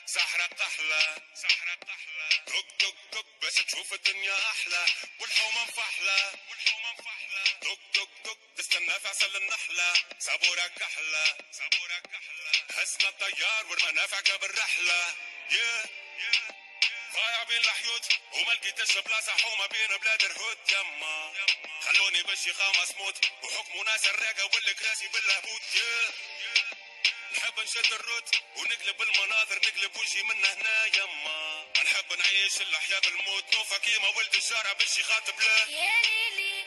سحرة طحلة دق دق دق باش تشوف الدنيا احلى والحومة مفحلة دق دق دق تستنى في عسل النحلة صابورك احلى هزنا الطيار والمنافع قبل رحلة ضايع بين الحيوت وما لقيتش بلاصة حومة بين بلاد الهود يما خلوني بالشيخة مسموت وحكموا ناس الراقة والكراسي باللهبوت نحب نشد الروت ونقلب المناظر نقلب وجهي من هنا يما نحب نعيش الأحياء بالموت نوفا كيما ولد الجارة بالشيخات بلا يا ليلي